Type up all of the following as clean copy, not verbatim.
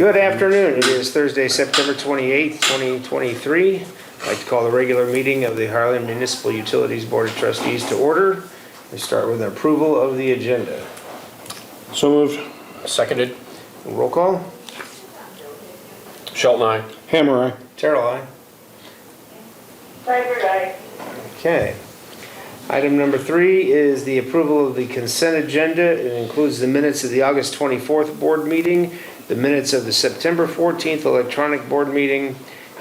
Good afternoon. It is Thursday, September 28th, 2023. I'd like to call the regular meeting of the Harlan Municipal Utilities Board of Trustees to order. We start with an approval of the agenda. So moved. Seconded. Roll call. Shelton, aye. Hammer, aye. Terrell, aye. Tiger, aye. Okay. Item number 3 is the approval of the consent agenda. It includes the minutes of the August 24th board meeting, the minutes of the September 14th electronic board meeting,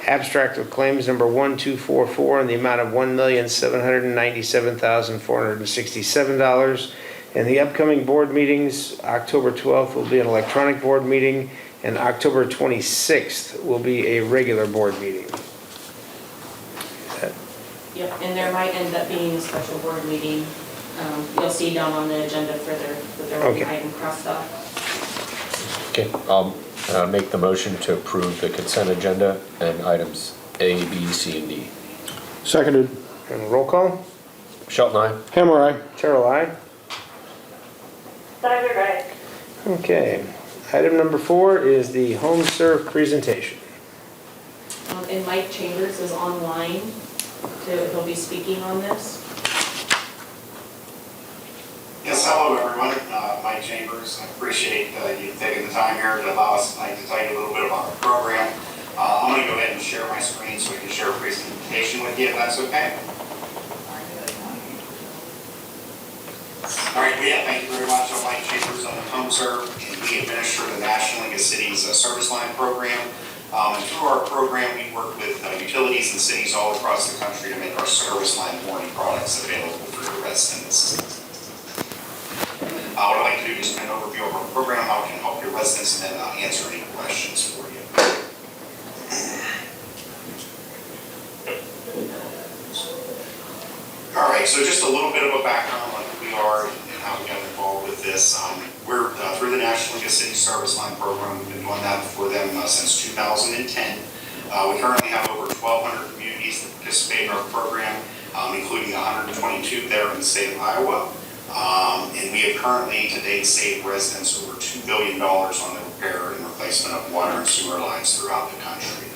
abstract of claims number 1244 in the amount of $1,797,467. And the upcoming board meetings, October 12th will be an electronic board meeting, and October 26th will be a regular board meeting. Yep, and there might end up being a special board meeting. You'll see down on the agenda further that there will be an item crossed off. Okay, I'll make the motion to approve the consent agenda and items A, B, C, and D. Seconded. And roll call. Shelton, aye. Hammer, aye. Terrell, aye. Tiger, aye. Okay. Item number 4 is the home serve presentation. And Mike Chambers is online. He'll be speaking on this. Yes, hello everyone. Mike Chambers. I appreciate you taking the time here to allow us tonight to tell you a little bit about our program. I'm going to go ahead and share my screen so we can share a presentation with you, if that's okay. All right, well, yeah, thank you very much. I'm Mike Chambers. I'm with HomeServe, and we administer the National League of Cities Service Line Program. And through our program, we work with utilities and cities all across the country to make our service line warranty products available for your residents. What I'd like to do is an overview of our program, how it can help your residents, and then answer any questions for you. All right, so just a little bit of a background on who we are and how we got involved with this. We're through the National League of Cities Service Line Program. We've been doing that for them since 2010. We currently have over 1,200 communities that participate in our program, including 122 there in the state of Iowa. And we have currently to date saved residents over $2 billion on the repair and replacement of water and sewer lines throughout the country.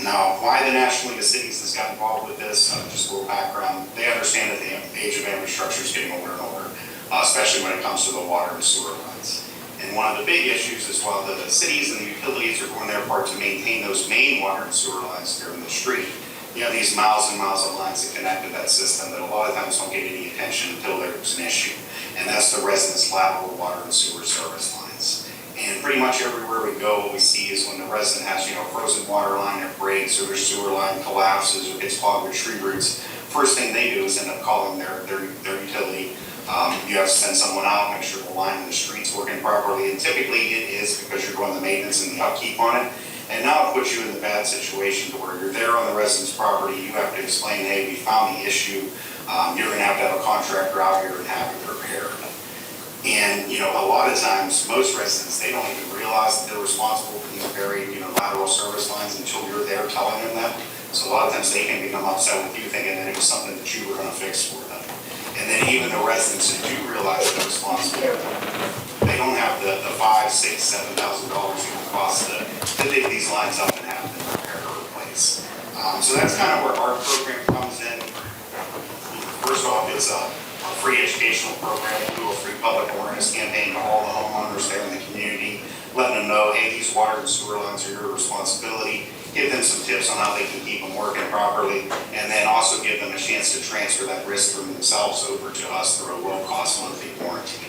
Now, why the National League of Cities has got involved with this, just a little background, they understand that the age of infrastructure is getting older and older, especially when it comes to the water and sewer lines. And one of the big issues is while the cities and the utilities are doing their part to maintain those main water and sewer lines here in the street, you have these miles and miles of lines that connect to that system that a lot of times don't get any attention until there's an issue. And that's the residents' lateral water and sewer service lines. And pretty much everywhere we go, what we see is when the resident has, frozen water line that breaks, or their sewer line collapses or gets clogged with tree roots, first thing they do is end up calling their utility. You have to send someone out, make sure the line in the street's working properly, and typically it is because you're doing the maintenance and the upkeep on it. And now it puts you in the bad situation to where you're there on the resident's property, you have to explain, hey, we found the issue, you're going to have a contractor out here and have it repaired. And, a lot of times, most residents, they don't even realize that they're responsible for these buried, lateral service lines until you're there telling them that. So a lot of times they can become upset with you thinking that it was something that you were going to fix for them. And then even the residents that do realize they're responsible, they don't have the $5,000, $6,000, $7,000 even cost to dig these lines up and have them repair or replace. So that's kind of where our program comes in. First off, it's a free educational program. We do a free public awareness campaign to all the homeowners there in the community, letting them know, hey, these water and sewer lines are your responsibility. Give them some tips on how they can keep them working properly, and then also give them a chance to transfer that risk from themselves over to us through a low-cost monthly warranty.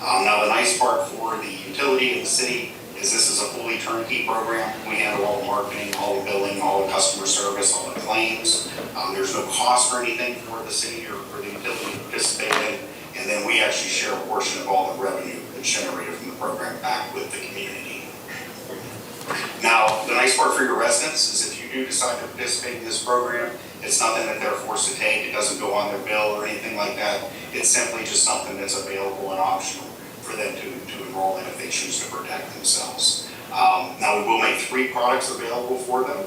Now, the nice part for the utility and the city is this is a fully turnkey program. We handle all the marketing, all the billing, all the customer service, all the claims. There's no cost for anything for the city or for the utility to participate in, and then we actually share a portion of all the revenue that's generated from the program back with the community. Now, the nice part for your residents is if you do decide to participate in this program, it's nothing that they're forced to take. It doesn't go on their bill or anything like that. It's simply just something that's available and optional for them to enroll in if they choose to protect themselves. Now, we will make 3 products available for them.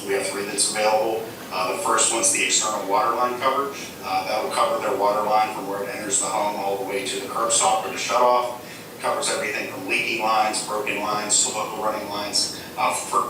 We have 3 that's available. The first one's the external water line coverage. That will cover their water line from where it enters the home all the way to the curb stop or the shutoff. covers everything from leaking lines, broken lines, to local running lines, for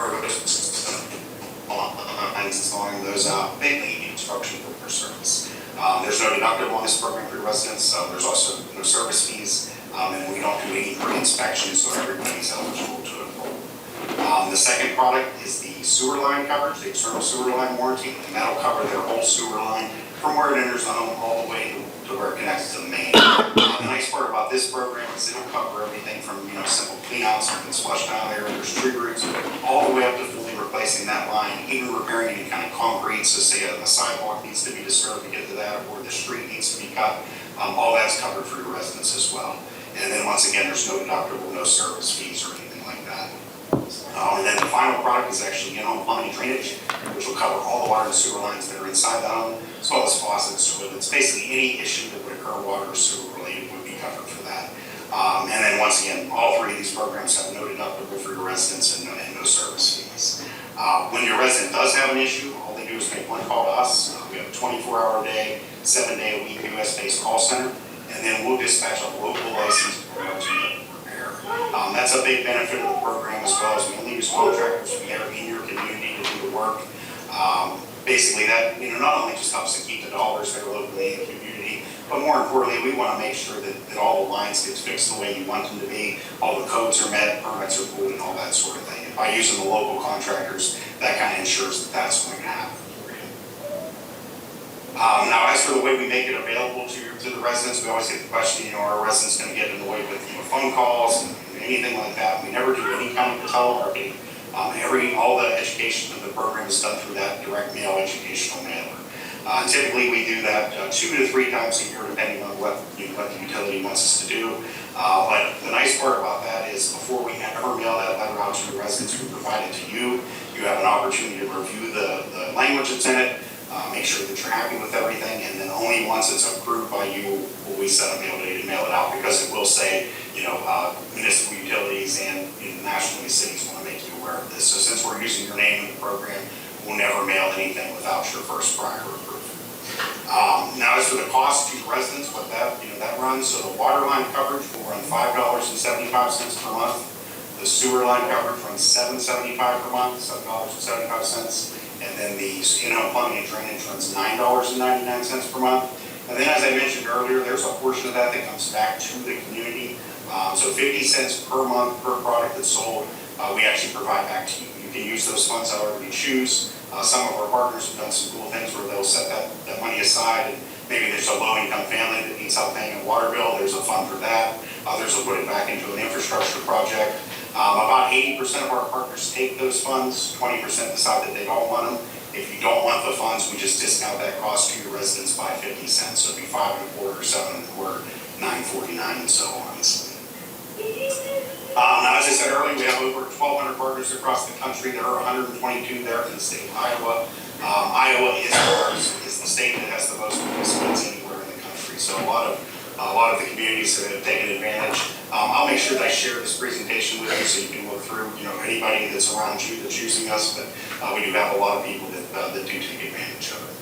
installing those mainly construction for service. There's no deductible on this program for residents. There's also no service fees, and we don't do any pre-inspection, so everybody's eligible to enroll. The second product is the sewer line coverage, the external sewer line warranty, and that'll cover their whole sewer line from where it enters the home all the way to where it connects to the main. The nice part about this program is it'll cover everything from, simple cleanouts or flush down there, there's tree roots, all the way up to fully replacing that line, even repairing any kind of concrete, so say a sidewalk needs to be disturbed to get to that, or the street needs to be cut, all that's covered for your residents as well. And then once again, there's no deductible, no service fees or anything like that. And then the final product is actually in-home plumbing and drainage, which will cover all the water and sewer lines that are inside the home, as well as faucets, toilets, basically any issue that would occur water or sewer related would be covered for that. And then once again, all three of these programs have no deductible for your residents and no service fees. When your resident does have an issue, all they do is make one call to us. We have a 24-hour a day, 7-day-a-week US-based call center, and then we'll dispatch a local licensed repair. That's a big benefit of the program, as well as we only use contractors from there in your community to do the work. Basically that, not only just helps to keep the dollars that are locally in the community, but more importantly, we want to make sure that all the lines get fixed the way you want them to be, all the codes are met, permits are pulled, and all that sort of thing. And by using the local contractors, that kind of ensures that that's going to happen for you. Now, as for the way we make it available to the residents, we always get the question, are our residents going to get in the way with phone calls and anything like that? We never do any kind of telemarketing. All the education of the program is done through that direct mail educational mailer. Typically, we do that 2 to 3 times a year, depending on what the utility wants us to do. But the nice part about that is before we ever mail that letter out to the residents, we provide it to you. You have an opportunity to review the language that's in it, make sure that you're happy with everything, and then only once it's approved by you will we set a mail date and mail it out, because it will say, municipal utilities and nationally cities want to make you aware of this. So since we're using your name in the program, we'll never mail anything without your first prior approval. Now, as for the cost to residents, what that runs, so the water line coverage will run $5.75 per month. The sewer line coverage runs $7.75 per month, $7.75. And then the in-home plumbing and drainage runs $9.99 per month. And then, as I mentioned earlier, there's a portion of that comes back to the community. So 50 cents per month per product that's sold, we actually provide back to you. You can use those funds however you choose. Some of our partners have done some cool things where they'll set that money aside, and maybe there's a low-income family that needs help paying a water bill. There's a fund for that. Others will put it back into an infrastructure project. About 80% of our partners take those funds. 20% decide that they don't want them. If you don't want the funds, we just discount that cost to your residents by 50 cents. So it'd be $5.25, $7.25, $9.49, and so on. Now, as I said earlier, we have over 1,200 partners across the country. There are 122 there in the state of Iowa. Iowa is the state that has the most participants anywhere in the country. So a lot of the communities have taken advantage. I'll make sure that I share this presentation with you so you can look through, anybody that's around you that's using us, but we do have a lot of people that do take advantage of it.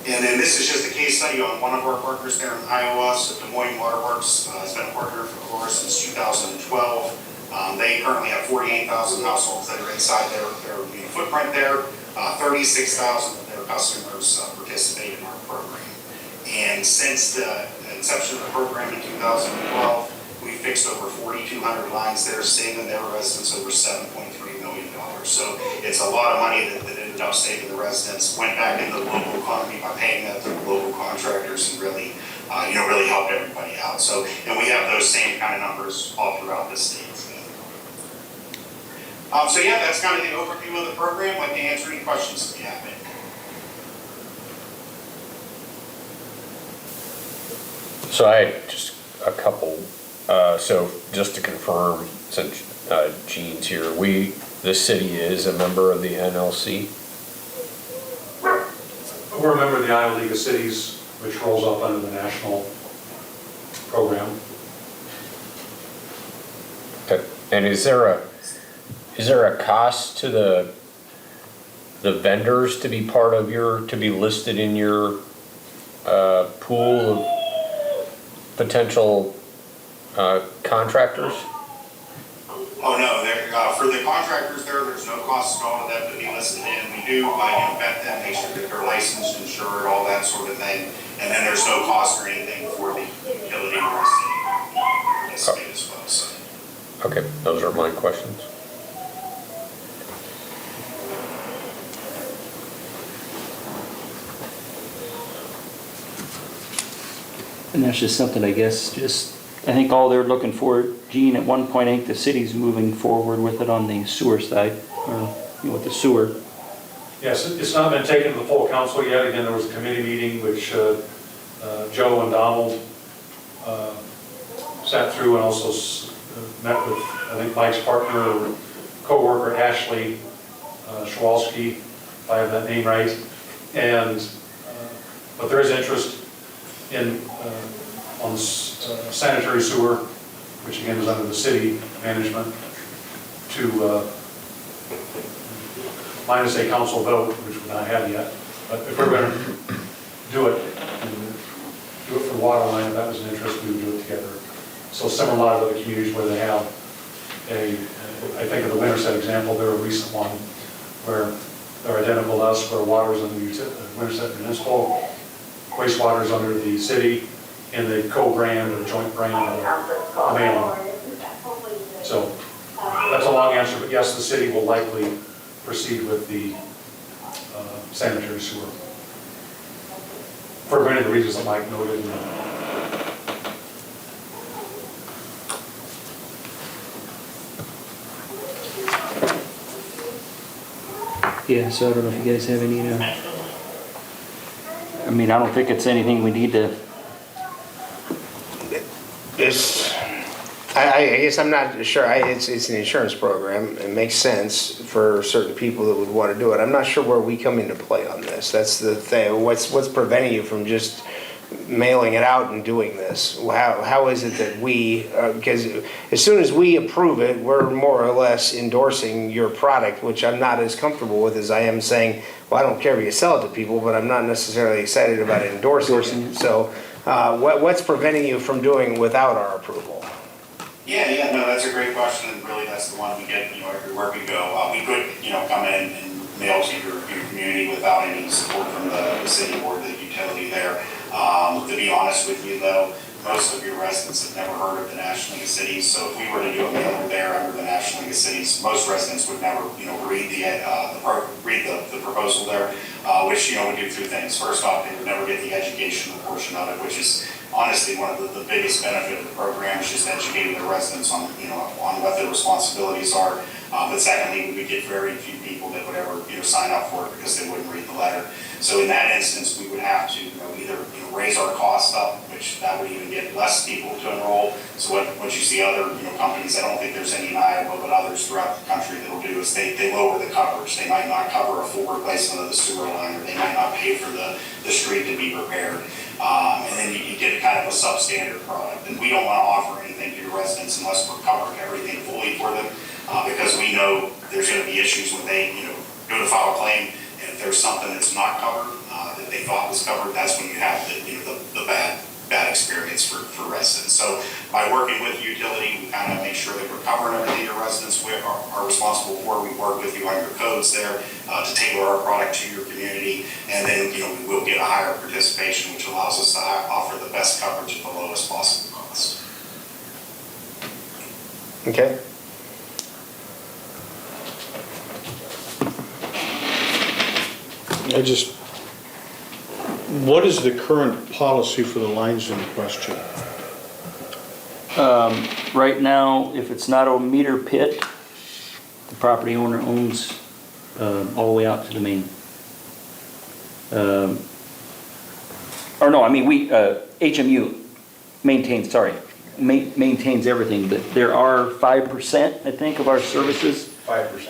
And then this is just a case study on one of our partners there in Iowa. So Des Moines Water Works has been a partner for us since 2012. They currently have 48,000 households that are inside their footprint there. 36,000 of their customers participate in our program. And since the inception of the program in 2012, we fixed over 4,200 lines there, saving their residents over $7.3 million. So it's a lot of money that ended up saving the residents, went back into the local economy by paying that to the local contractors, and really, really helped everybody out. So, and we have those same kind of numbers all throughout the state. So yeah, that's kind of the overview of the program. I'd like to answer any questions if you have any. So I had just a couple, so just to confirm, since Gene's here, the city is a member of the NLC? We're a member of the Iowa League of Cities, which rolls up under the national program. Okay. And is there a cost to the vendors to be part of to be listed in your pool of potential contractors? Oh, no, for the contractors there's no cost at all to them to be listed in. We do, vet them, make sure that they're licensed, insured, all that sort of thing. And then there's no cost or anything for the utility or city as well, so. Okay, those are my questions. And that's just something, I guess, I think all they're looking for, Gene, at one point, I think the city's moving forward with it on the sewer side, or, with the sewer. Yes, it's not been taken to the full council yet. Again, there was a committee meeting which Joe and Donald sat through, and also met with, I think, Mike's partner or co-worker Ashley Schwalski, if I have that name right. And, but there is interest in, on the sanitary sewer, which again is under the city management, to minus a council vote, which we're not having yet. But if we're going to do it for water line, if that was an interest, we would do it together. So similar to a lot of other communities where they have I think of the Winterset example, they're a recent one where they're identical to us, where water is under the Winterset Municipal, wastewater is under the city, and they co-brand or joint brand a mailing. So that's a long answer, but yes, the city will likely proceed with the sanitary sewer. For many of the reasons that Mike noted. Yeah, so I don't know if you guys have any, I mean, I don't think it's anything we need to, I guess I'm not sure, it's an insurance program, it makes sense for certain people that would want to do it. I'm not sure where we come into play on this, that's the thing. What's preventing you from just mailing it out and doing this? How is it that we, because as soon as we approve it, we're more or less endorsing your product, which I'm not as comfortable with as I am saying, well, I don't care if you sell it to people, but I'm not necessarily excited about endorsing it. So what's preventing you from doing without our approval? Yeah, no, that's a great question, and really that's the one we get, everywhere we go. We could, come in and mail to your community without any support from the city or the utility there. To be honest with you though, most of your residents have never heard of the National League of Cities, so if we were to do a mailer there under the National League of Cities, most residents would never, read the proposal there, which, would do two things. First off, they would never get the educational portion of it, which is honestly one of the biggest benefit of the program is just educating the residents on, on what their responsibilities are. But secondly, we would get very few people that would ever, sign up for it because they wouldn't read the letter. So in that instance, we would have to, either raise our costs up, which that would even get less people to enroll. So what you see other, companies, I don't think there's any in Iowa, but others throughout the country that will do is they lower the coverage. They might not cover a full replacement of the sewer line, or they might not pay for the street to be repaired. And then you get kind of a substandard product. And we don't want to offer anything to your residents unless we're covering everything fully for them, because we know there's going to be issues when they, go to file a claim, and if there's something that's not covered that they thought was covered, that's when you have the bad experience for residents. So by working with the utility, we kind of make sure that we're covering everything your residents are responsible for. We work with you on your codes there to tailor our product to your community, and then we will get a higher participation, which allows us to offer the best coverage at the lowest possible cost. Okay. What is the current policy for the lines in question? right now, if it's not a meter pit, the property owner owns all the way out to the main. Or no, I mean, HMU maintains everything, but there are 5%, I think, of our services 5%.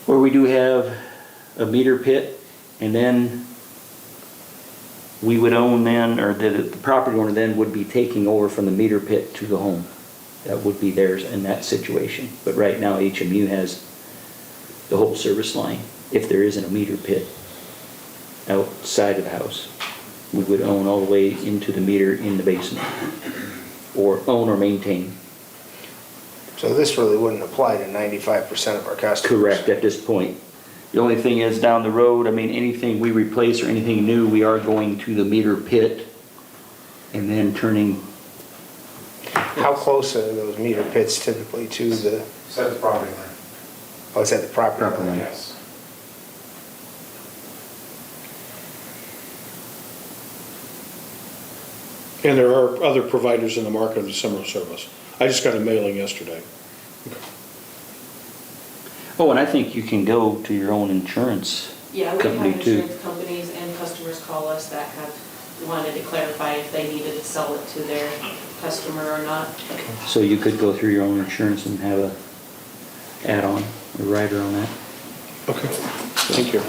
where we do have a meter pit, and then we would own then, or the property owner then would be taking over from the meter pit to the home. That would be theirs in that situation. But right now, HMU has the whole service line. If there isn't a meter pit outside of the house, we would own all the way into the meter in the basement. or own or maintain. So this really wouldn't apply to 95% of our customers? Correct, at this point. The only thing is down the road, I mean, anything we replace or anything new, we are going to the meter pit and then turning, How close are those meter pits typically to the, Set the property line. oh, it's at the property Property line? line. Yes. And there are other providers in the market of the similar service. I just got a mailing yesterday. oh, and I think you can go to your own insurance Yeah, we have company too. insurance companies and customers call us that have wanted to clarify if they needed to sell it to their customer or not. So you could go through your own insurance and have a add-on, a rider on that. Okay, thank you.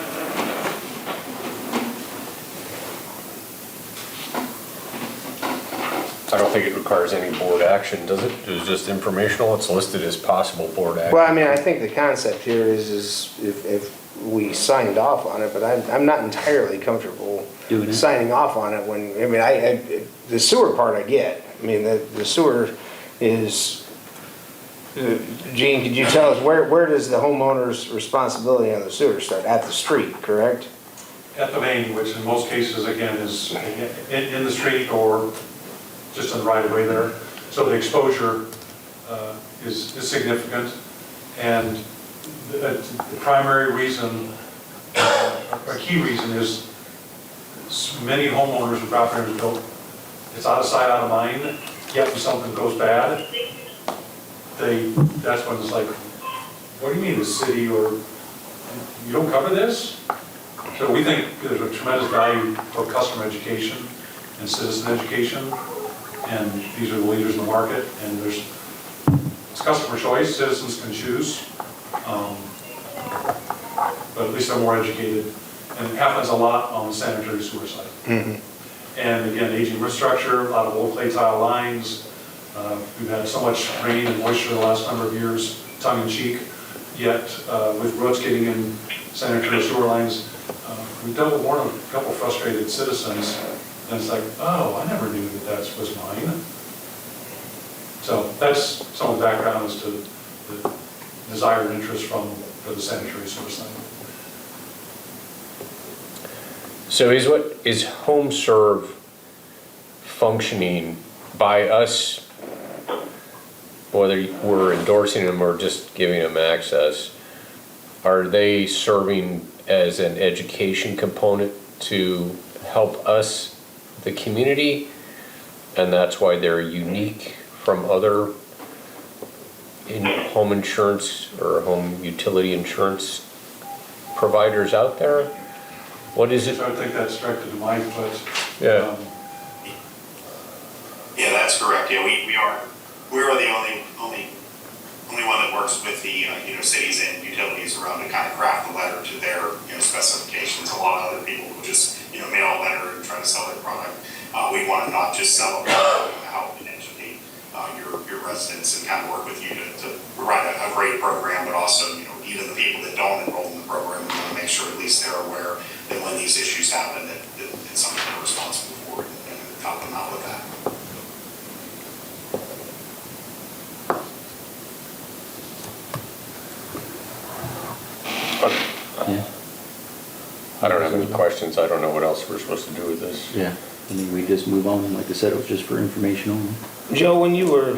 I don't think it requires any board action, does it? It was just informational, it's listed as possible board action. Well, I mean, I think the concept here is if we signed off on it, but I'm not entirely comfortable Doing it? signing off on it when, I mean, the sewer part I get. I mean, the sewer is, Gene, could you tell us, where does the homeowner's responsibility on the sewer start? At the street, correct? At the main, which in most cases, again, is in the street or just in the right of way there. So the exposure is significant. And the primary reason, a key reason is many homeowners and property owners go, it's out of sight, out of mind, yet when something goes bad, that's when it's like, what do you mean the city or, you don't cover this? So we think there's a tremendous value for customer education and citizen education, and these are the leaders in the market, and it's customer choice, citizens can choose, but at least they're more educated, and it happens a lot on the sanitary sewer side. And again, aging infrastructure, a lot of old clay tile lines, we've had so much rain and moisture the last number of years, tongue in cheek, yet with roads getting in sanitary sewer lines, we dealt with one of a couple frustrated citizens, and it's like, oh, I never knew that was mine. So that's some of the background as to the desire and interest for the sanitary sewer side. So is home serve functioning by us, whether we're endorsing them or just giving them access, are they serving as an education component to help us, the community, and that's why they're unique from other home insurance or home utility insurance providers out there? What is it? So I think that's directed to Mike, but Yeah. Yeah, that's correct. Yeah, we are the only one that works with the cities and utilities around to kind of craft the letter to their specifications. A lot of other people will just mail a letter and try to sell their product. We want to not just sell a product, we want to help and educate your residents and kind of work with you to provide a great program, but also even the people that don't enroll in the program, we want to make sure at least they're aware that when these issues happen, that it's something they're responsible for and help them out with that. Yeah, I don't have any questions. I don't know what else we're supposed to do with this. yeah. I mean, we just move on. Like I said, it was just for information only. Joe, when you were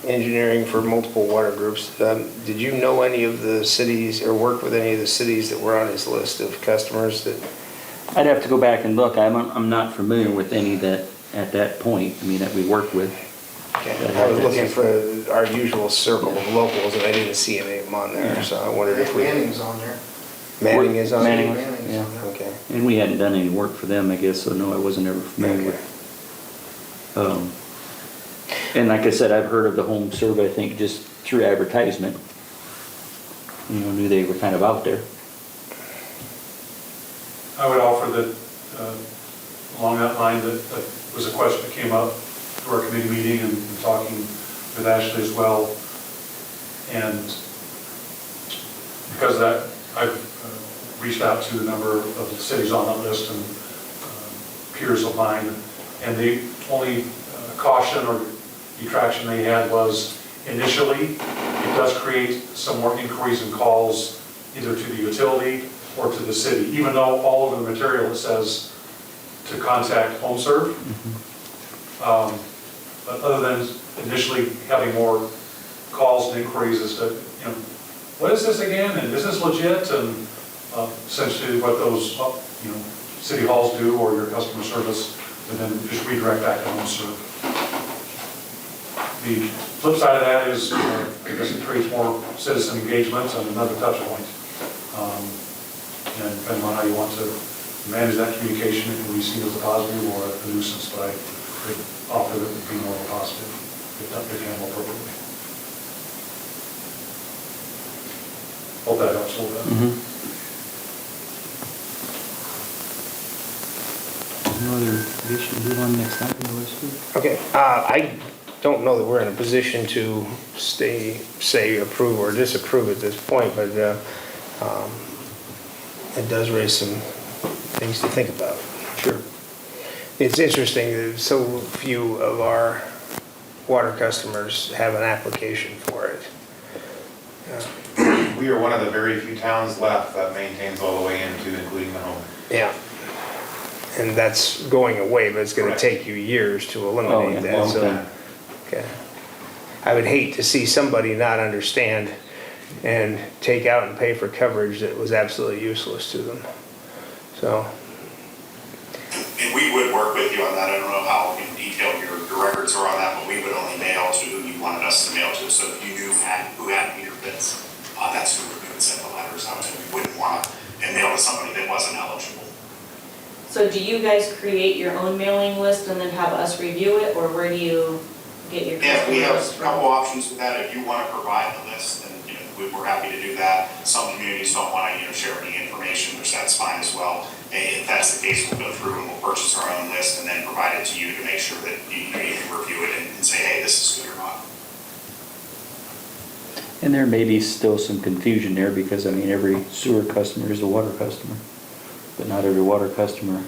engineering for multiple water groups, did you know any of the cities or work with any of the cities that were on his list of customers that? I'd have to go back and look. I'm not familiar with any that, at that point, I mean, that we work with. I was looking for our usual circle of locals and I didn't see any of them on there, so I wondered if we. Manning's on there. Manning is on there? Manning. Manning's Yeah. on there. Okay. And we hadn't done any work for them, I guess, so no, I wasn't ever familiar with. And like I said, I've heard of the home serve, I think, just through advertisement. Knew they were kind of out there. I would offer that, along that line, that was a question that came up to our committee meeting and talking with Ashley as well. And because of that, I've reached out to a number of the cities on that list and peers of mine, and the only caution or detraction they had was initially, it does create some more inquiries and calls either to the utility or to the city, even though all over the material it says to contact HomeServe. But other than initially having more calls and inquiries as to, you know, what is this again, and is this legit, and essentially what those, you know, city halls do, or your customer service, and then just redirect back to HomeServe. The flip side of that is, I guess it creates more citizen engagement and another touch point. And depending on how you want to manage that communication, it can be seen as a positive or a nuisance, but I could offer that it would be more of a positive if handled appropriately. Hope that helps a little bit. No other addition, move on next item, Melissa? Okay, I don't know that we're in a position to say approve or disapprove at this point, but it does raise some things to think about. Sure. It's interesting that so few of our water customers have an application for it. We are one of the very few towns left that maintains all the way into including the home. Yeah. And that's going away, but it's gonna Correct. take you years to Oh, eliminate yeah, that, long so. time. Okay. I would hate to see somebody not understand and take out and pay for coverage that was absolutely useless to them. So, And we would work with you on that. I don't know how detailed your records are on that, but we would only mail to who you wanted us to mail to. So if you knew who had meter pits, that's who we would send the letters out to. We wouldn't want to mail to somebody that wasn't eligible. So do you guys create your own mailing list and then have us review it, or where do you get your Yeah, we customer have list a from? couple options with that. If you want to provide the list, then, you know, we're happy to do that. Some communities don't want to, you know, share any information, which that's fine as well. And if that's the case, we'll go through and we'll purchase our own list and then provide it to you to make sure that you can review it and say, hey, this is good or not. And there may be still some confusion there because, I mean, every sewer customer is a water customer, but not every water customer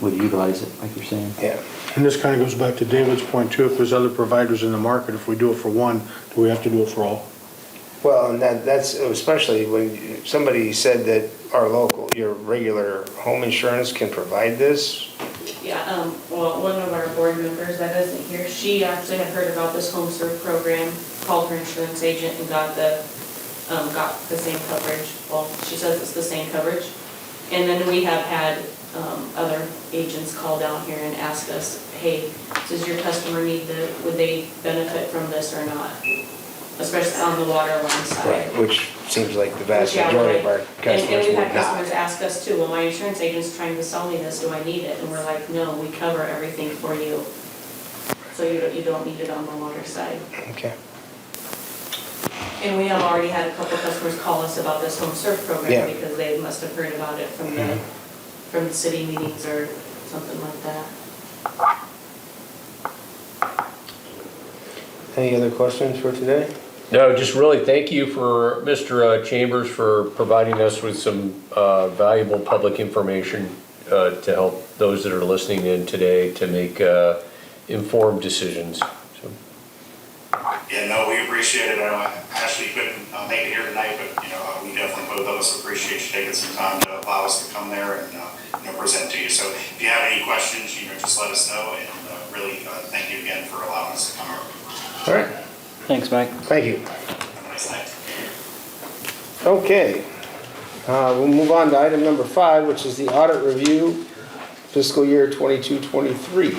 would utilize it, like you're saying. yeah. And this kind of goes back to David's point too, if there's other providers in the market, if we do it for one, do we have to do it for all? Well, and that's especially when somebody said that our local, your regular home insurance can provide this. Yeah, well, one of our board members that isn't here, she actually had heard about this home serve program, called her insurance agent and got the same coverage. Well, she says it's the same coverage. And then we have had other agents call down here and ask us, hey, does your customer need would they benefit from this or not? Especially on the water line side. Which seems like the vast Yeah, majority of our right. customers And we've would had customers not. ask us too, well, my insurance agent's trying to sell me this, do I need it? And we're like, no, we cover everything for you. So you don't need it on the water side. Okay. And we have already had a couple customers call us about this home serve Yeah. program because they must have heard about it from the city meetings or something like that. Any other questions for today? No, just really thank you for Mr. Chambers for providing us with some valuable public information to help those that are listening in today to make informed decisions. So, Yeah, no, we appreciate it. I know Ashley couldn't make it here tonight, but, you know, we definitely, both of us appreciate you taking some time to allow us to come there and, you know, present to you. So if you have any questions, you know, just let us know, and really, thank you again for allowing us to come over. All right, Thanks, Mike. thank you. Have a nice night. Okay, we'll move on to item number 5, which is the audit review fiscal year 22-23.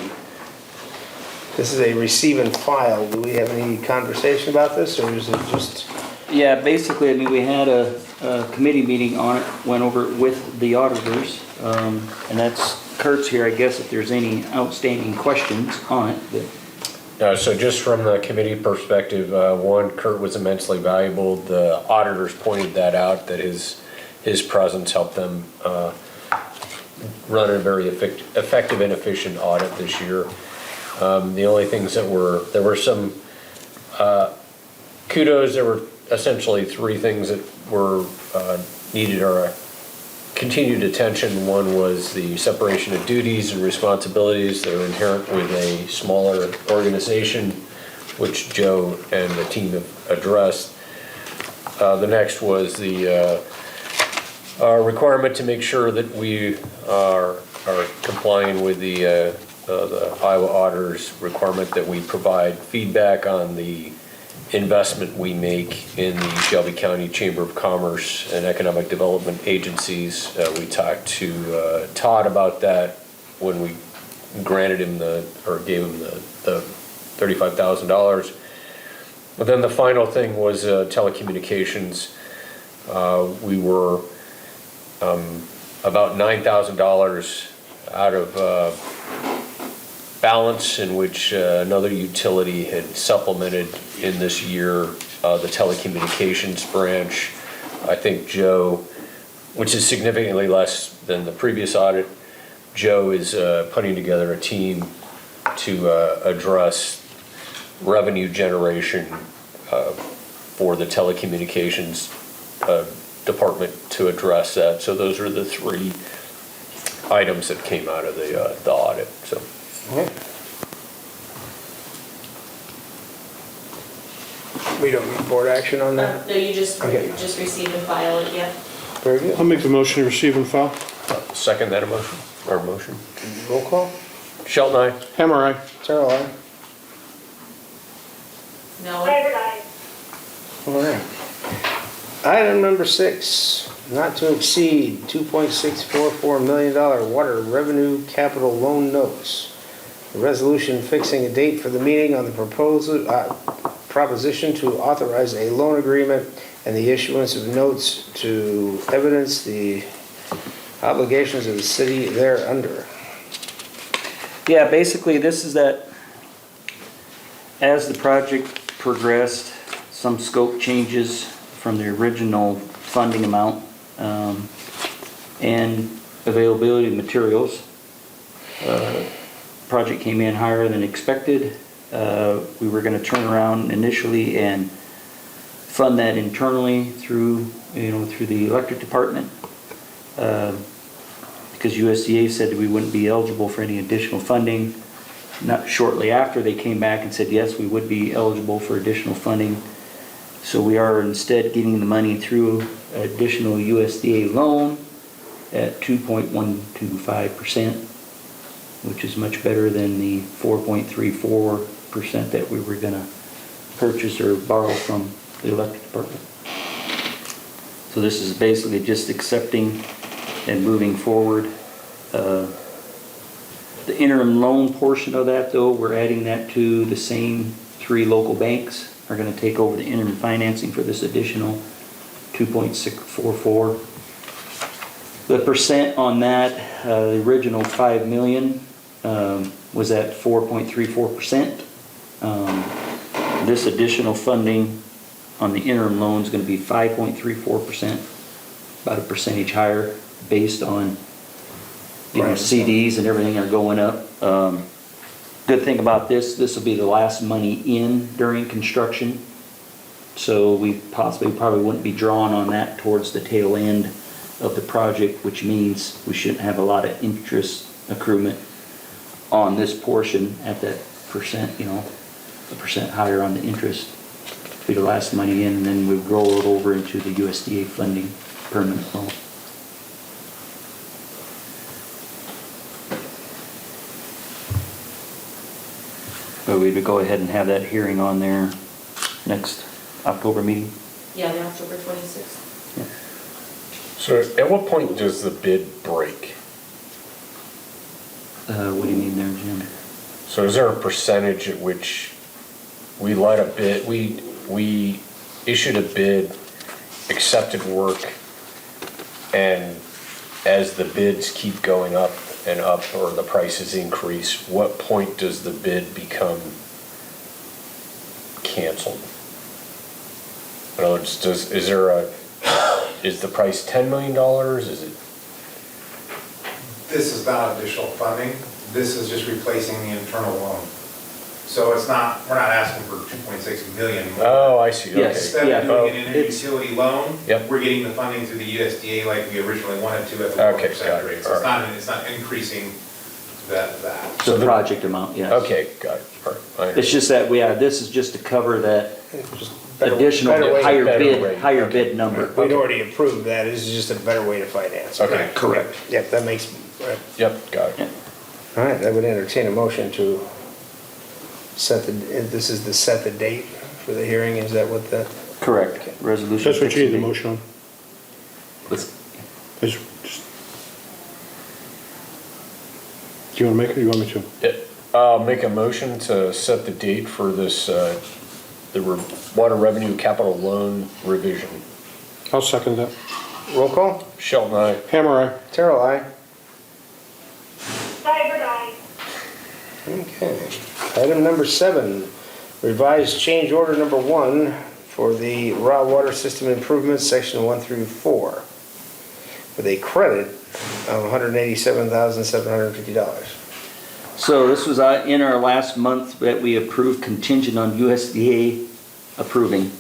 This is a receive and file. Do we have any conversation about this, or is it just? Yeah, basically, I mean, we had a committee meeting on it, went over it with the auditors, and that's Kurt's here, I guess, if there's any outstanding questions on it, but. so just from the committee perspective, one, Kurt was immensely valuable. The auditors pointed that out, that his presence helped them run a very effective and efficient audit this year. The only things there were some kudos. There were essentially 3 things that were needed our continued attention. One was the separation of duties and responsibilities that are inherent with a smaller organization, which Joe and the team have addressed. The next was the requirement to make sure that we are complying with the Iowa auditor's requirement that we provide feedback on the investment we make in the Shelby County Chamber of Commerce and Economic Development agencies. We talked to Todd about that when we granted him gave him the $35,000. But then the final thing was telecommunications. We were about $9,000 out of balance in which another utility had supplemented in this year the telecommunications branch. I think Joe, which is significantly less than the previous audit, Joe is putting together a team to address revenue generation for the telecommunications department to address that. So those are the three items that came out of the audit. So. We don't need board action on that? No, you just Okay. received and file it, yeah. Very good. I'll make the motion to receive and file. Second that motion. Roll call. Sheldon, aye. Hammer, aye. Carol, aye. No, All right. Item number 6, not to exceed $2.644 million water revenue capital loan notes. A resolution fixing a date for the meeting on the proposition to authorize a loan agreement and the issuance of notes to evidence the obligations of the city thereunder. Yeah, basically, this is that, as the project progressed, some scope changes from the original funding amount and availability of materials. Project came in higher than expected. We were going to turn around initially and fund that internally through the electric department. Because USDA said that we wouldn't be eligible for any additional funding. Not shortly after, they came back and said, yes, we would be eligible for additional funding. So we are instead getting the money through additional USDA loan at 2.125%, which is much better than the 4.34% that we were going to purchase or borrow from the electric department. So this is basically just accepting and moving forward. The interim loan portion of that, though, we're adding that to the same 3 local banks are going to take over the interim financing for this additional 2.644. The percent on that, the original 5 million was at 4.34%. This additional funding on the interim loan is going to be 5.34%, about a percentage higher based on CDs and everything are going up. Good thing about this will be the last money in during construction. So we probably wouldn't be drawn on that towards the tail end of the project, which means we shouldn't have a lot of interest accruement on this portion at that percent, a percent higher on the interest. Be the last money in, and then we roll it over into the USDA funding permanent loan. But we would go ahead and have that hearing on there next October meeting. yeah, the October 26th. So at what point does the bid break? What do you mean there, Jim? So is there a percentage at which we let a bid, we issued a bid, accepted work, and as the bids keep going up and up or the prices increase, what point does the bid become canceled? In other words, is the price $10 million? Is it? This is not additional funding, this is just replacing the internal loan. So it's not, we're not asking for 2.6 million. Oh, I see, okay. Yes. Instead Yeah, of doing an it's- inter-utility loan, Yep. we're getting the funding through the USDA like we originally wanted to at the Okay, 4% got it. rate. So it's not increasing that. The project amount, yes. Okay, got it. All right. It's just that, this is just to cover that Just better additional way- higher better bid, rate. higher bid number. We'd already approved that, this is just a better way to finance. Okay. Correct. Yep, that makes, right. Yep, got it. All right, I would entertain a motion to set this is to set the date for the hearing, is that what the? Correct, resolution. That's what you need the fixing motion on. date. Let's- Do you want to make it, or you want me to? Yeah, make a motion to set the date for this, water revenue capital loan revision. I'll second that. Roll call? Sheldon, aye. Hammer, aye. Terrell, aye. Cyber guy. Okay. Item number 7, revised change order number 1 for the raw water system improvements, section 1 through 4, with a credit of $187,750. So this was in our last month that we approved contingent on USDA approving.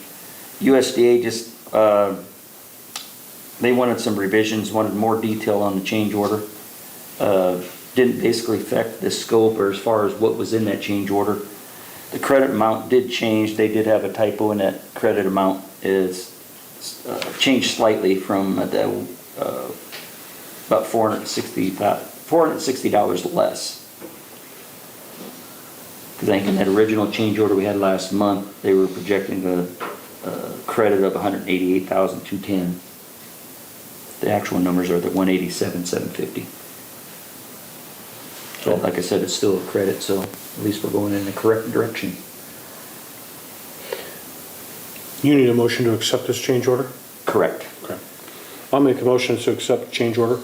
USDA just, they wanted some revisions, wanted more detail on the change order. Didn't basically affect the scope or as far as what was in that change order. The credit amount did change. They did have a typo in that credit amount is changed slightly from about $460 less. Because I think in that original change order we had last month, they were projecting a credit of $188,210. The actual numbers are the $187,750. So like I said, it's still a credit, so at least we're going in the correct direction. You need a motion to accept this change order? Correct. Okay. I'll make a motion to accept change order.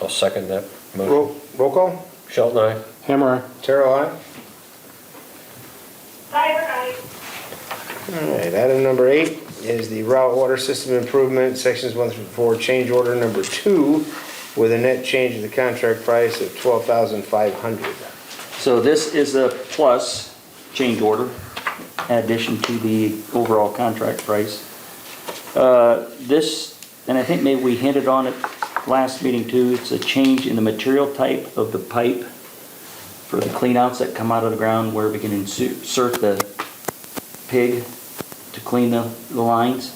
I'll second that motion. Roll call? Sheldon, aye. Hammer, aye. Terrell, aye. Cyber guy. All right, item number 8 is the raw water system improvement, sections 1 through 4, change order number 2, with a net change of the contract price of $12,500. So this is a plus change order, in addition to the overall contract price. This, and I think maybe we hinted on it last meeting too, it's a change in the material type of the pipe for the cleanouts that come out of the ground where we can insert the pig to clean the lines.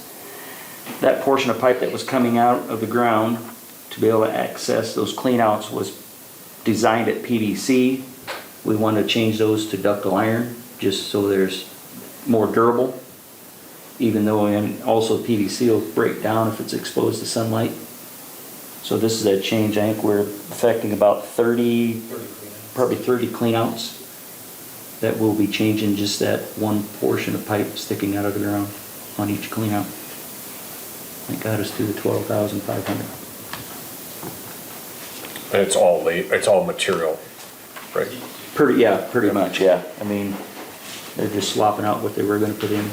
That portion of pipe that was coming out of the ground to be able to access those cleanouts was designed at PVC. We wanted to change those to ductile iron just so there's more durable, even though and also PVC will break down if it's exposed to sunlight. So this is a change. I think we're affecting about 30 cleanouts that will be changing just that one portion of pipe sticking out of the ground on each cleanout. That got us to the $12,500. And it's all material, right? Pretty much, yeah. I mean, they're just swapping out what they were gonna put in.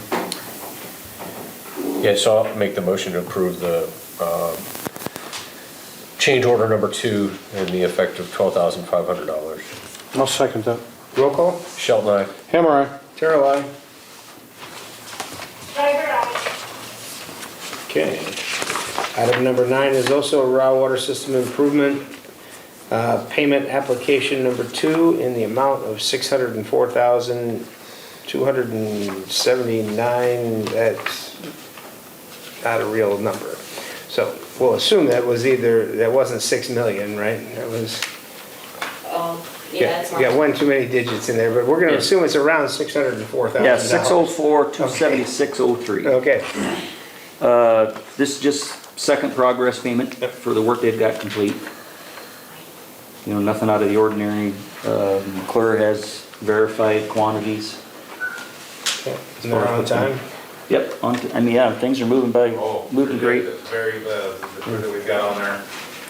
Yeah, so I'll make the motion to approve the change order number 2 and the effect of $12,500. I'll second that. Roll call? Sheldon, aye. Hammer, aye. Terrell, aye. Cyber guy. Okay. Item number 9 is also a raw water system improvement, payment application number 2 in the amount of $604,279. That's not a real number. So we'll assume that wasn't 6 million, right? That was, Yeah, it's you got one too many digits in there, but we're gonna assume it's around $604,000. Yeah, 604-276-03. Okay. This is just second progress payment for the work they've got complete. You know, nothing out of the ordinary. McClure has verified quantities. And they're on time? Yep, things are moving great. Very, the crew that we've got on there,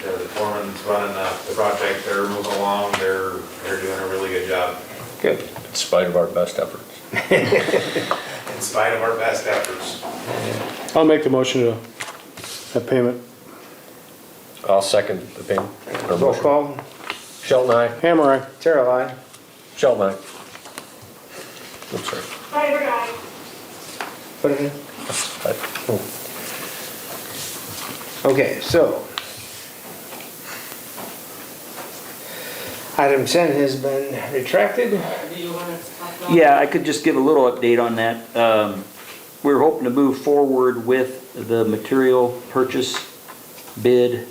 the foreman's running the project, they're moving along, they're doing a really good job. Good. In spite of our best efforts. In spite of our best efforts. I'll make the motion to have payment. I'll second the payment. or Roll motion. call? Sheldon, aye. Hammer, aye. Terrell, aye. Sheldon, aye. I'm sorry. Put it in. Okay, so. Item 10 has been retracted. Do you want to talk about? Yeah, I could just give a little update on that. We're hoping to move forward with the material purchase bid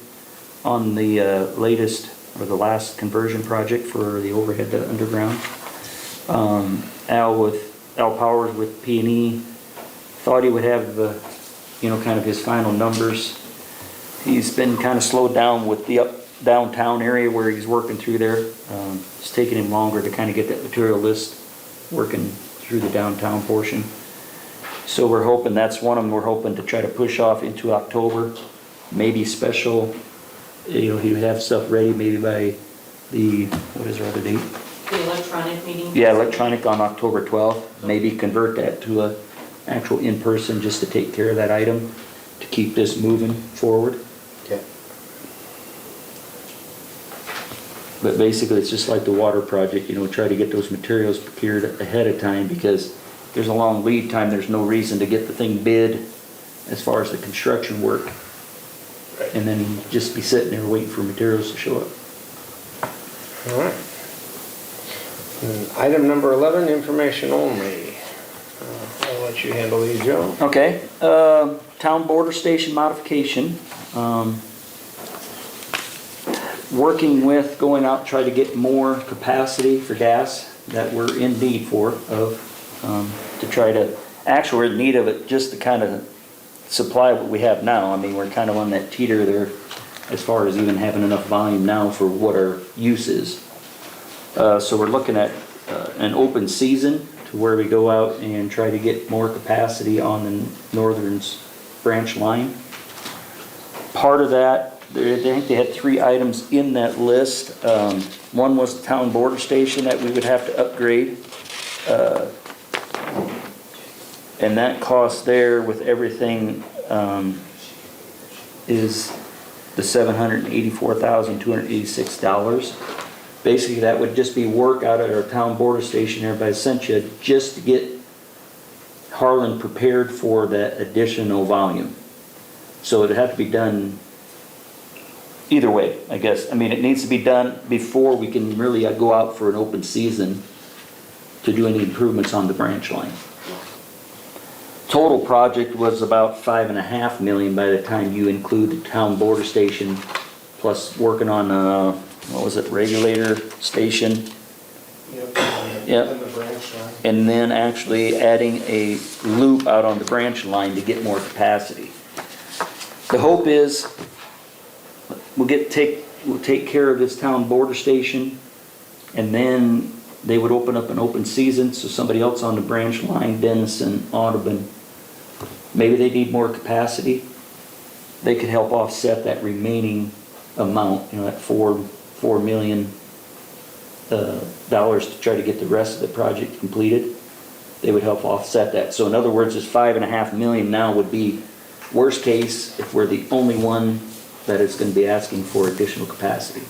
on the latest, or the last conversion project for the overhead to underground. Al Powers with P&E thought he would have the, kind of his final numbers. He's been kind of slowed down with the downtown area where he's working through there. It's taking him longer to kind of get that material list working through the downtown portion. So we're hoping, that's one of them we're hoping to try to push off into October. Maybe special, he would have stuff ready maybe by the, what is our other date? The electronic meeting? Yeah, electronic on October 12th. Maybe convert that to a actual in-person just to take care of that item, to keep this moving forward. Okay. But basically, it's just like the water project, try to get those materials procured ahead of time, because there's a long lead time. There's no reason to get the thing bid as far as the construction work. Right. And then just be sitting there waiting for materials to show up. All right. And item number 11, information only. I'll let you handle these, Joe. Okay, town border station modification. Working with, going out, try to get more capacity for gas that we're in need to try to, actually we're in need of it just to kind of supply what we have now. I mean, we're kind of on that teeter there as far as even having enough volume now for what our use is. So we're looking at an open season to where we go out and try to get more capacity on the northern branch line. Part of that, I think they had 3 items in that list. One was the town border station that we would have to upgrade. And that cost there with everything is the $784,286. Basically, that would just be work out at our town border station there by Essentia just to get Harlan prepared for that additional volume. So it'd have to be done either way, I guess. I mean, it needs to be done before we can really go out for an open season to do any improvements on the branch line. Total project was about $5.5 million by the time you include the town border station, plus working on regulator station. Yep. And the branch line. And then actually adding a loop out on the branch line to get more capacity. The hope is we'll take care of this town border station, and then they would open up an open season, so somebody else on the branch line, Denison, Audubon, maybe they need more capacity. They could help offset that remaining amount, that $4 million to try to get the rest of the project completed. They would help offset that. So in other words, this $5.5 million now would be worst case if we're the only one that is going to be asking for additional capacity.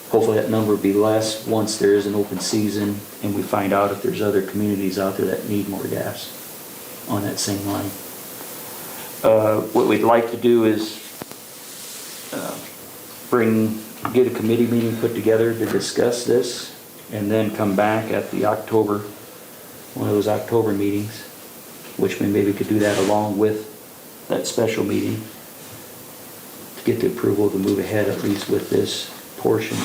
Hopefully that number will be less once there is an open season and we find out if there's other communities out there that need more gas on that same line. What we'd like to do is get a committee meeting put together to discuss this, and then come back at the one of those October meetings, which we maybe could do that along with that special meeting to get the approval to move ahead at least with this portion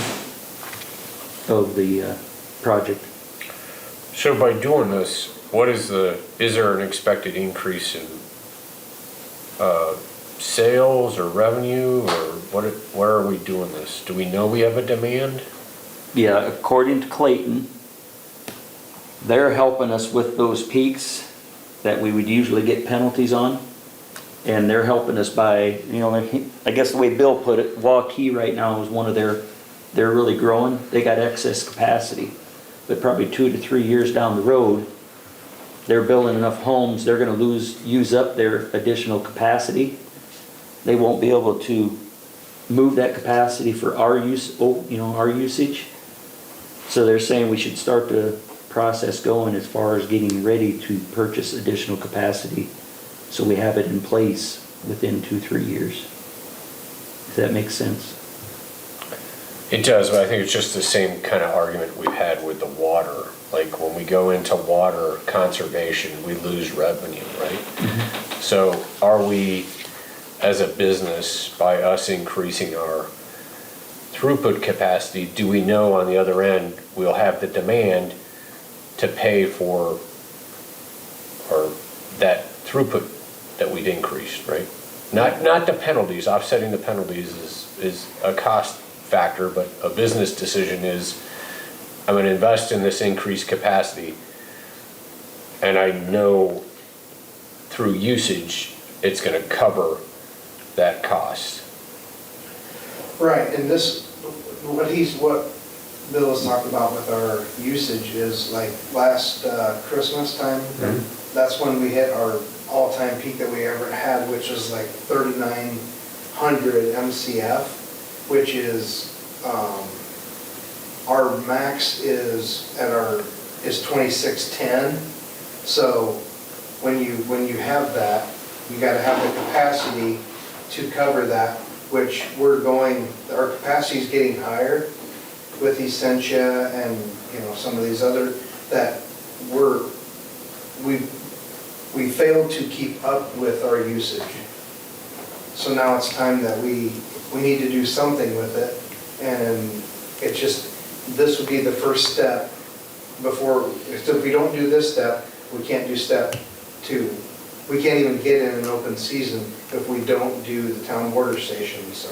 of the project. So by doing this, is there an expected increase in sales or revenue, or where are we doing this? Do we know we have a demand? Yeah, according to Clayton, they're helping us with those peaks that we would usually get penalties on. And they're helping us by, I guess the way Bill put it, Waukee right now is one of they're really growing. They got excess capacity. But probably 2 to 3 years down the road, they're building enough homes, they're going to use up their additional capacity. They won't be able to move that capacity for our use, our usage. So they're saying we should start to process going as far as getting ready to purchase additional capacity, so we have it in place within 2-3 years. Does that make sense? It does, but I think it's just the same kind of argument we've had with the water. Like when we go into water conservation, we lose revenue, right? So are we, as a business, by us increasing our throughput capacity, do we know on the other end, we'll have the demand to pay for or that throughput that we've increased, right? Not the penalties, offsetting the penalties is a cost factor, but a business decision is, I'm gonna invest in this increased capacity, and I know through usage, it's gonna cover that cost. Right, and this, what Bill was talking about with our usage is like last Christmas time, that's when we hit our all-time peak that we ever had, which is like 3,900 MCF, which is, our max is 2610. So when you have that, you gotta have the capacity to cover that, which our capacity is getting higher with Essentia and, some of these other, that we failed to keep up with our usage. So now it's time that we need to do something with it, and this would be the first step before, if we don't do this step, we can't do step 2. We can't even get in an open season if we don't do the town water station, so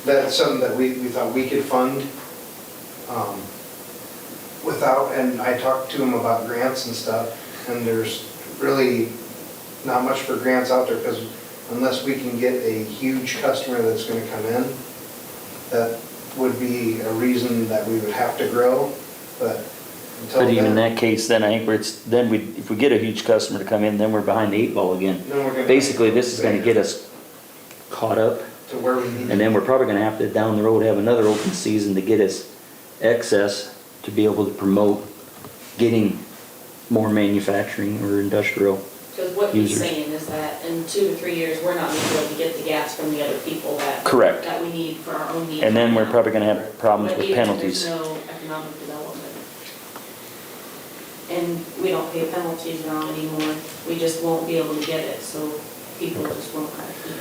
that's something that we thought we could fund without, and I talked to him about grants and stuff, and there's really not much for grants out there, because unless we can get a huge customer that's going to come in, that would be a reason that we would have to grow, but until But even in then, that case, then I think if we get a huge customer to come in, then we're behind the 8 ball again. then we're gonna- Basically, this is gonna get us caught up, to where we need. and then we're probably gonna have to, down the road, have another open season to get us excess to be able to promote getting more manufacturing or industrial. Because what he's Users. saying is that in 2 to 3 years, we're not going to be able to get the gas from the other people that. Correct. That we need for our own needs. And then we're right now. probably gonna have problems But with even if penalties. there's no economic development. And we don't pay penalties now anymore, we just won't be able to get it, so people just won't have heat.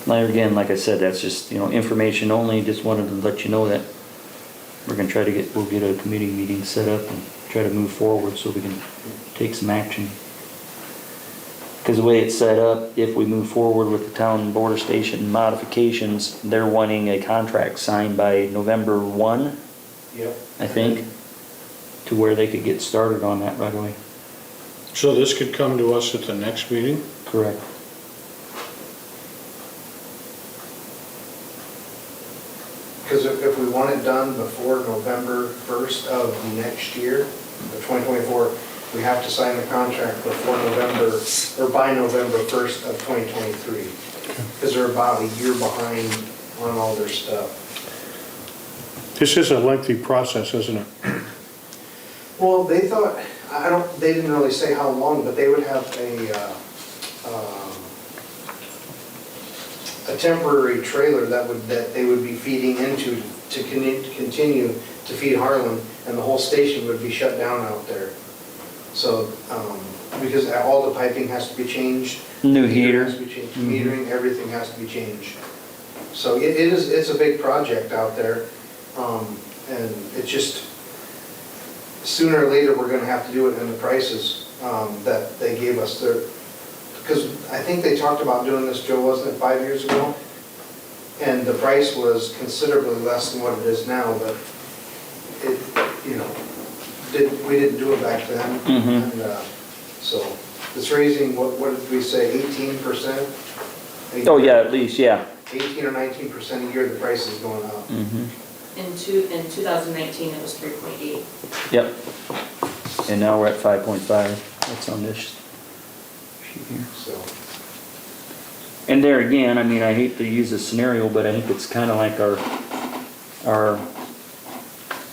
Now, again, like I said, that's just, information only, just wanted to let you know that we're gonna try to we'll get a committee meeting set up and try to move forward so we can take some action. Because the way it's set up, if we move forward with the town border station modifications, they're wanting a contract signed by November 1, Yep. I think, to where they could get started on that right away. So this could come to us at the next meeting? Correct. Because if we want it done before November 1st of next year, of 2024, we have to sign the contract before November, or by November 1st of 2023. Because they're about a year behind on all their stuff. This is a lengthy process, isn't it? Well, they thought, they didn't really say how long, but they would have a temporary trailer that they would be feeding into to continue to feed Harlan, and the whole station would be shut down out there. So, because all the piping has to be changed. New the heater. has to be changed, metering, everything has to be changed. So it's a big project out there, and it's just, sooner or later, we're gonna have to do it in the prices that they gave us there. Because I think they talked about doing this, Joe, wasn't it 5 years ago? And the price was considerably less than what it is now, but it, we didn't do it back then. Mhm. And so it's raising, what did we say, 18%? Oh, yeah, at least, yeah. 18 or 19% a year, the price is going up. Mhm. In 2019, it was 3.8. Yep. And now we're at 5.5. That's on this sheet here. So, And there again, I mean, I hate to use this scenario, but I think it's kind of like our our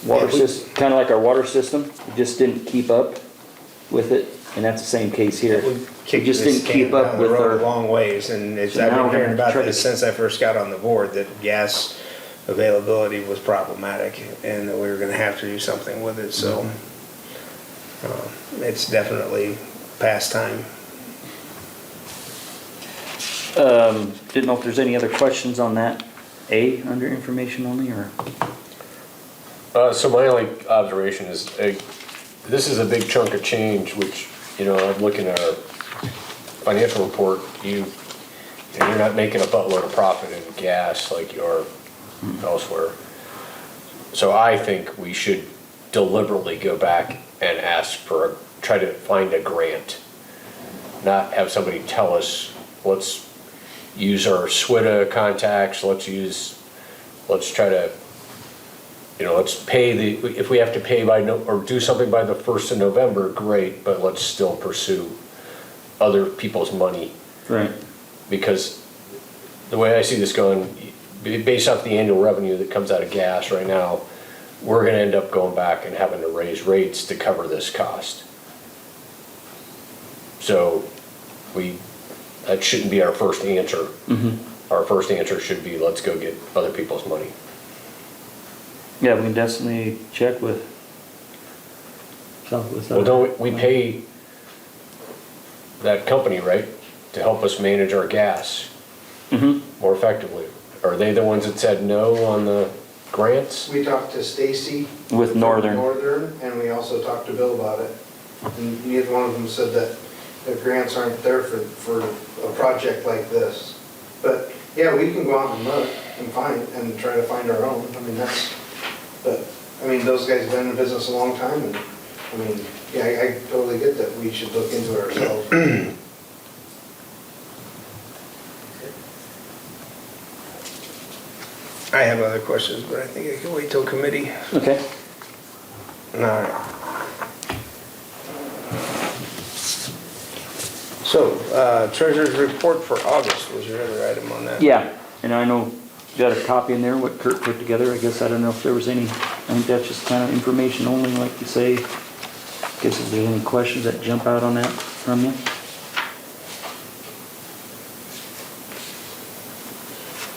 water Yeah, we- system, kind of like our water system, it just didn't keep up with it, and that's the same case here. We We kicked just this didn't keep can up down the with road our, a long ways, and it's, So I've now been we're hearing gonna about try this to- since I first got on the board, that gas availability was problematic, and that we were gonna have to do something with it, so it's definitely past time. didn't know if there's any other questions on that, A, under information only, or? So my only observation is, this is a big chunk of change, which, I'm looking at our financial report, you're not making a buttload of profit in gas like you are elsewhere. So I think we should deliberately go back and try to find a grant. Not have somebody tell us, let's use our SWITA contacts, let's try to, let's pay if we have to pay or do something by the 1st of November, great, but let's still pursue other people's money. Right. Because the way I see this going, based off the annual revenue that comes out of gas right now, we're gonna end up going back and having to raise rates to cover this cost. So that shouldn't be our first answer. Our first answer should be, let's go get other people's money. Yeah, we can definitely check with Southwest. Well, don't we pay that company, right, to help us manage our gas more effectively? Are they the ones that said no on the grants? We talked to Stacy. With Northern. And we also talked to Bill about it. And neither one of them said that the grants aren't there for a project like this. But, yeah, we can go out and look and try to find our own. I mean, those guys have been in business a long time, and, I totally get that we should look into it ourselves. I have other questions, but I think I can wait till committee. Okay. All right. So, treasurer's report for August was your other item on that? Yeah, and I know you got a copy in there, what Kurt put together. I guess I don't know if there was any, I think that's just kind of information only, like you say. Guess if there's any questions that jump out on that from you.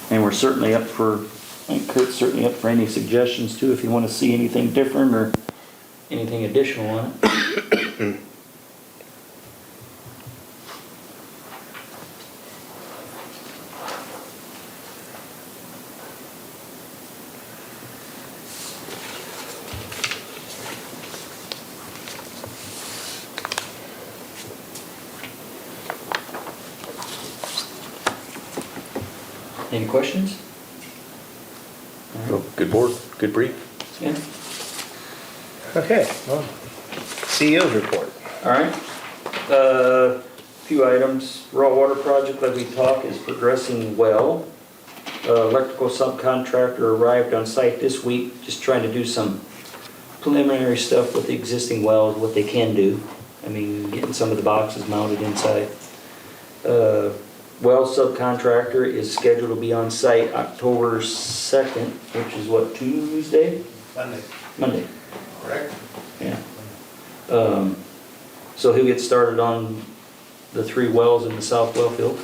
And we're certainly up for, I think Kurt's certainly up for any suggestions too, if you want to see anything different or anything additional on it. Any questions? Good board, good brief. Yeah. Okay, well, CEO's report. All right. Few items. Raw water project, like we talked, is progressing well. Electrical subcontractor arrived on site this week, just trying to do some preliminary stuff with the existing wells, what they can do. Getting some of the boxes mounted inside. Well subcontractor is scheduled to be on site October 2nd, which is what, Tuesday? Monday. Correct? Yeah. So he'll get started on the 3 wells in the south well field.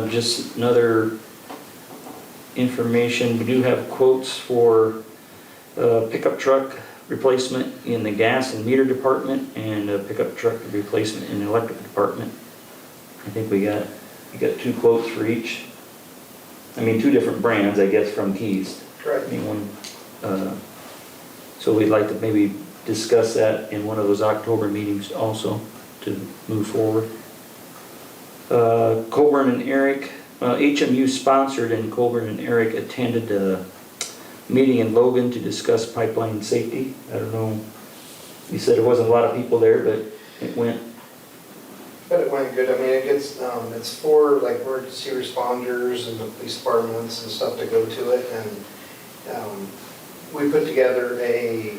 Just another information, we do have quotes for pickup truck replacement in the gas and meter department and a pickup truck replacement in the electric department. I think we got 2 quotes for each. 2 different brands, I guess, from Keys. Correct. So we'd like to maybe discuss that in one of those October meetings also to move forward. Colburn and Eric, HMU sponsored, and Colburn and Eric attended a meeting in Logan to discuss pipeline safety. I don't know, you said there wasn't a lot of people there, but it went. But it went good. It's for like emergency responders and the police departments and stuff to go to it. And we put together a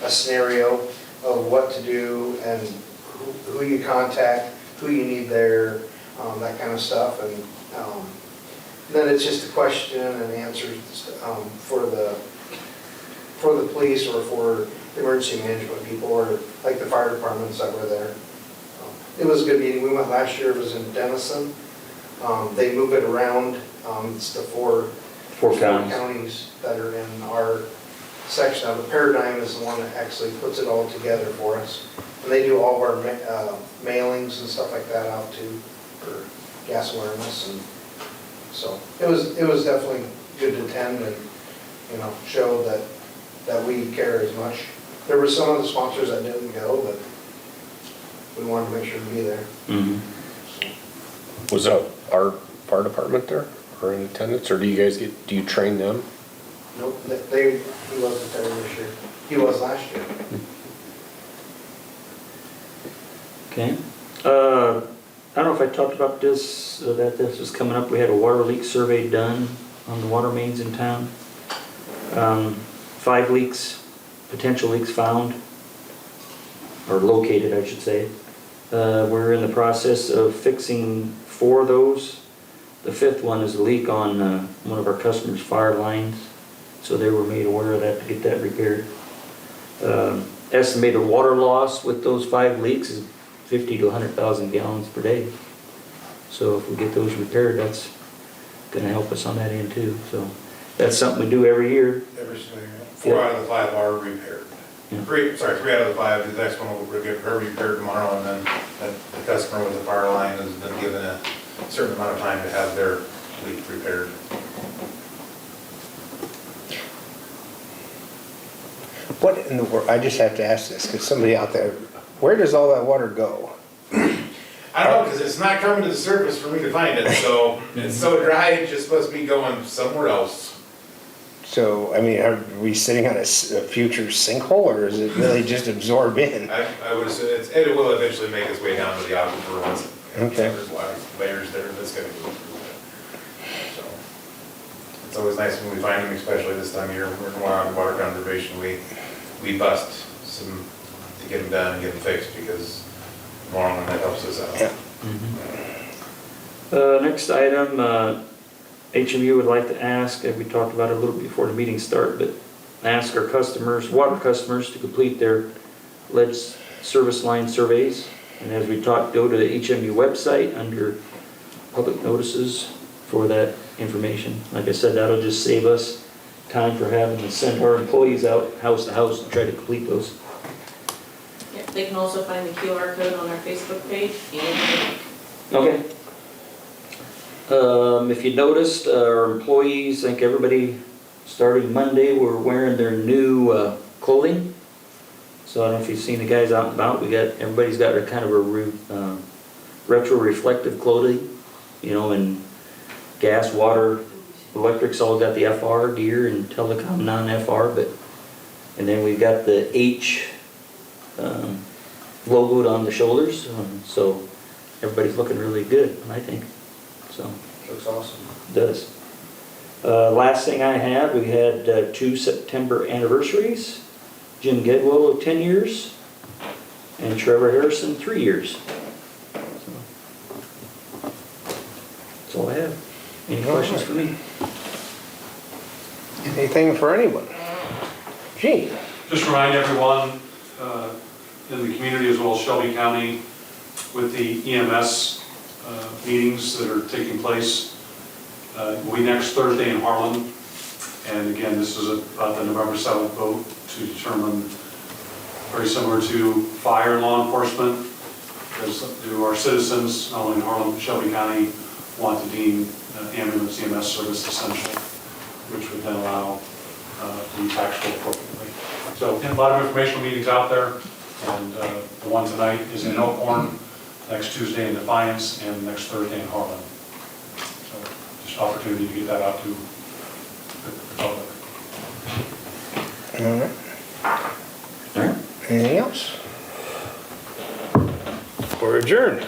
scenario of what to do and who you contact, who you need there, that kind of stuff. And Then it's just a question and answers for the police or for emergency management people or like the fire departments that were there. It was a good meeting. We went last year, it was in Denison. They move it around. It's the four counties that are in our section of it. Paradigm is the one that actually puts it all together for us. And they do all of our mailings and stuff like that out too for gas awareness. And so it was definitely good to attend and, you know, show that we care as much. There were some of the sponsors that didn't go, but we wanted to make sure to be there. Was our fire department there or in attendance, or do you train them? Nope, he wasn't there this year. He was last year. Okay. I don't know if I talked about this, that this was coming up. We had a water leak survey done on the water mains in town. 5 leaks, potential leaks found, or located, I should say. We're in the process of fixing 4 of those. The 5th one is a leak on one of our customers' fire lines, so they were made aware of that to get that repaired. Estimated water loss with those 5 leaks is 50 to 100,000 gallons per day. So if we get those repaired, that's going to help us on that end too. So that's something we do every year. Every single year. 4 out of the 5 are repaired. Yeah. 3 out of the 5, the next one will get repaired tomorrow, and then the customer with the fire line has been given a certain amount of time to have their leak repaired. What in the world, I just have to ask this, because somebody out there, where does all that water go? I don't know, because it's not coming to the surface for me to find it, so it's so dry, it's just supposed to be going somewhere else. So, I mean, are we sitting on a future sinkhole, or is it really just absorb in? I would assume it will eventually make its way down to the aquifer once there's layers there that's going to go through it. So it's always nice when we find them, especially this time of year. We're on water conservation. We bust some to get them done and get them fixed, because in the long run that helps us out. Yeah. Next item, HMU would like to ask, we talked about it a little before the meeting started, but ask our customers, water customers, to complete their lead service line surveys. And as we talked, go to the HMU website under public notices for that information. Like I said, that'll just save us time for having to send our employees out house to house to try to complete those. Yep, they can also find the QR code on our Facebook page and Okay. If you noticed, our employees, I think everybody starting Monday were wearing their new clothing. So I don't know if you've seen the guys out and about. Everybody's got a kind of a retro reflective clothing, you know, and gas, water, electric's all got the FR, gear, and telecom non-FR, and then we've got the H logoed on the shoulders, so everybody's looking really good, I think. So Looks awesome. it does. Last thing I had, we had 2 September anniversaries. Jim Gedwell, 10 years, and Trevor Harrison, 3 years. So, that's all I have. Any questions for me? Anything for anyone? Gene? Just remind everyone in the community as well as Shelby County with the EMS meetings that are taking place. We'll be next Thursday in Harlan. And again, this is about the November 7th vote to determine, very similar to fire and law enforcement, as do our citizens, not only in Harlan, but Shelby County, want to deem ambulance EMS service essential, which would then allow to be taxable appropriately. So a lot of informational meetings out there, and the one tonight is in Elkhorn, next Tuesday in Defiance, and next Thursday in Harlan. So just opportunity to get that out to the public. All right. Anything else? We're adjourned.